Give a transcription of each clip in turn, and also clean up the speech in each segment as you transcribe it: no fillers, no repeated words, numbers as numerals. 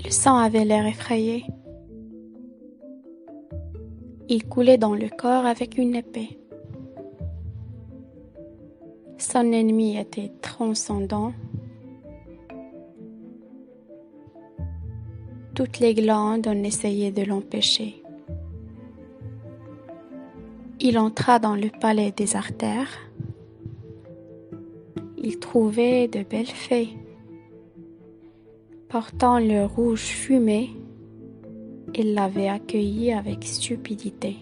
Le sang avait l'air effrayé. Il coulait dans le corps avec une épée. Son ennemi était transcendant. Toutes les glandes ont essayé de l'empêcher. Il entra dans le palais des artères. Il trouvait de belles fées, portant le rouge fumé. Il l'avait accueilli avec stupidité,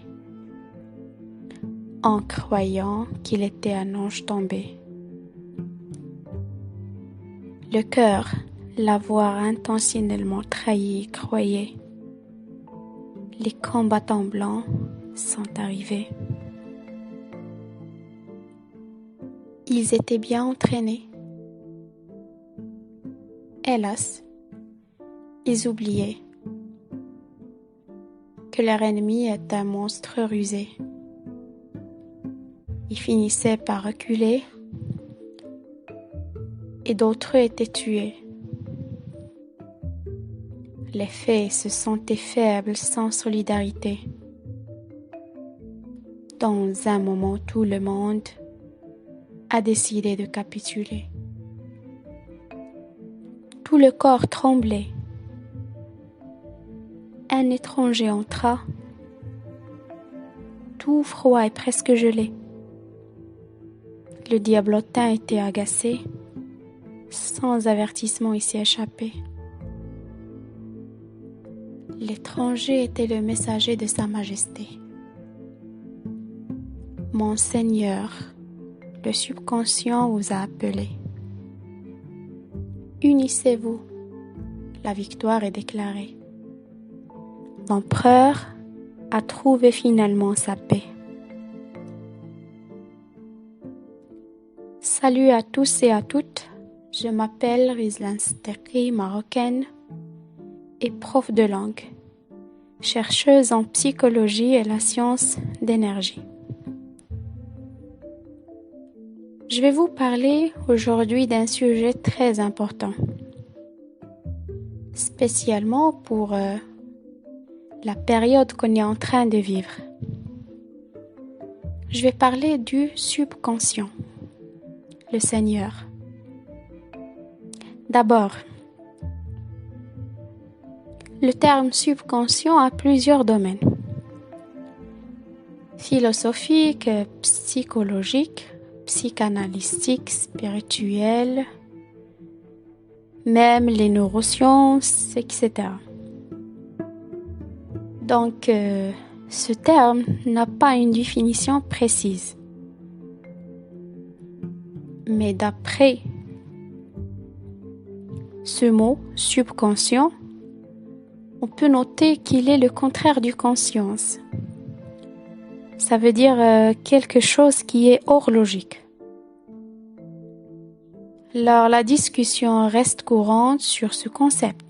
en croyant qu'il était un ange tombé. Le cœur, l'avoir intentionnellement trahi, croyait. Les combattants blancs sont arrivés. Ils étaient bien entraînés. Hélas, ils oubliaient que leur ennemi est un monstre rusé. Ils finissaient par reculer et d'autres étaient tués. Les fées se sentaient faibles sans solidarité. Dans un moment, tout le monde a décidé de capituler. Tout le corps tremblait. Un étranger entra, tout froid et presque gelé. Le diablotin était agacé. Sans avertissement, il s'est échappé. L'étranger était le messager de Sa Majesté. Mon Seigneur, le subconscient vous a appelé. Unissez-vous, la victoire est déclarée. L'empereur a trouvé finalement sa paix. Salut à tous et à toutes, je m'appelle Rizlan Steki, marocaine et prof de langue, chercheuse en psychologie et la science d'énergie. Je vais vous parler aujourd'hui d'un sujet très important, spécialement pour la période qu'on est en train de vivre. Je vais parler du subconscient, le Seigneur. D'abord, le terme subconscient a plusieurs domaines. Philosophique, psychologique, psychanalytique, spirituel, même les neurosciences, etc. Donc, ce terme n'a pas une définition précise. Mais d'après ce mot, subconscient, on peut noter qu'il est le contraire du conscience. Ça veut dire quelque chose qui est hors logique. Alors, la discussion reste courante sur ce concept.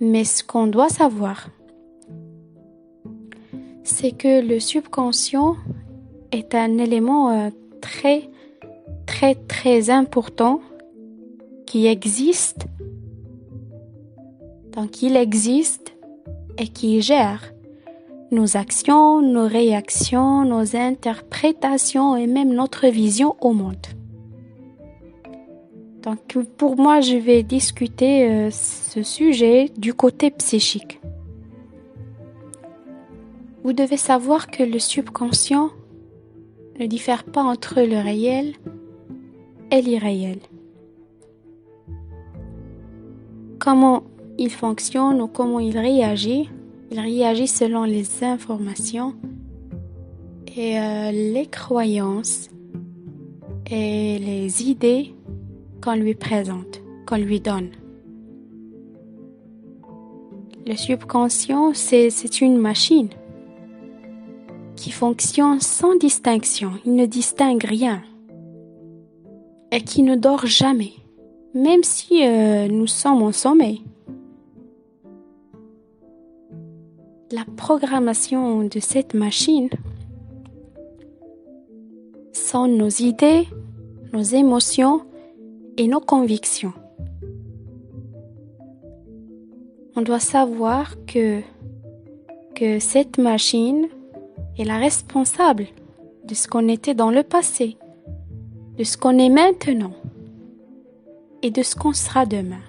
Mais ce qu'on doit savoir, c'est que le subconscient est un élément très important qui existe. Donc, il existe et qui gère nos actions, nos réactions, nos interprétations et même notre vision au monde. Donc, pour moi, je vais discuter ce sujet du côté psychique. Vous devez savoir que le subconscient ne diffère pas entre le réel et l'irréel. Comment il fonctionne ou comment il réagit selon les informations et les croyances et les idées qu'on lui présente, qu'on lui donne. Le subconscient, c'est une machine qui fonctionne sans distinction. Il ne distingue rien et qui ne dort jamais, même si nous sommes en sommeil. La programmation de cette machine sont nos idées, nos émotions et nos convictions. on doit savoir que cette machine est la responsable de ce qu'on était dans le passé, de ce qu'on est maintenant et de ce qu'on sera demain.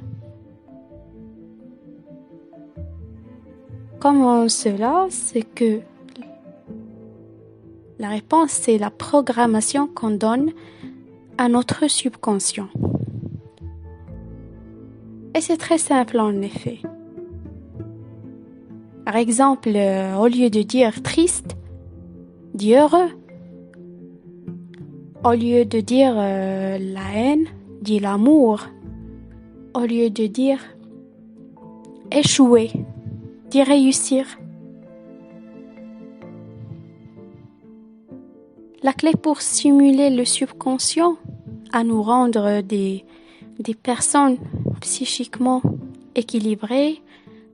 Comment cela? C'est que la réponse, c'est la programmation qu'on donne à notre subconscient. Et c'est très simple en effet. Par exemple, au lieu de dire triste, dis heureux. Au lieu de dire la haine, dis l'amour. Au lieu de dire échouer, dis réussir. La clé pour stimuler le subconscient à nous rendre des personnes psychiquement équilibrées,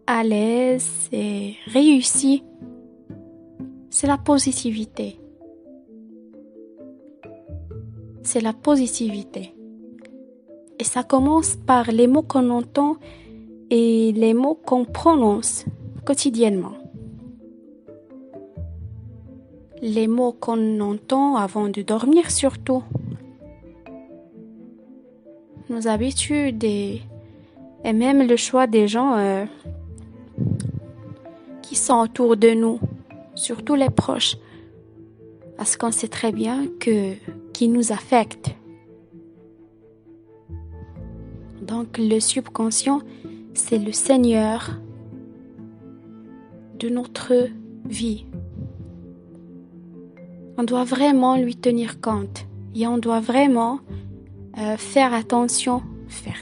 à l'aise et réussies, c'est la positivité. C'est la positivité. Et ça commence par les mots qu'on entend et les mots qu'on prononce quotidiennement. Les mots qu'on entend avant de dormir surtout. Nos habitudes et même le choix des gens qui sont autour de nous, surtout les proches, parce qu'on sait très bien qu'ils nous affectent. Donc le subconscient, c'est le seigneur de notre vie. On doit vraiment lui tenir compte et on doit vraiment faire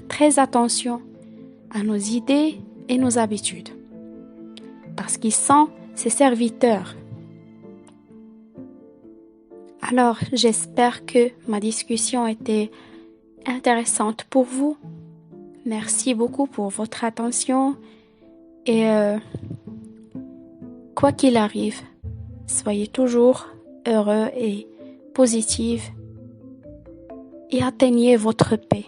très attention à nos idées et nos habitudes. Parce qu'ils sont ses serviteurs. Alors, j'espère que ma discussion était intéressante pour vous. Merci beaucoup pour votre attention et quoi qu'il arrive, soyez toujours heureux et positifs et atteignez votre paix.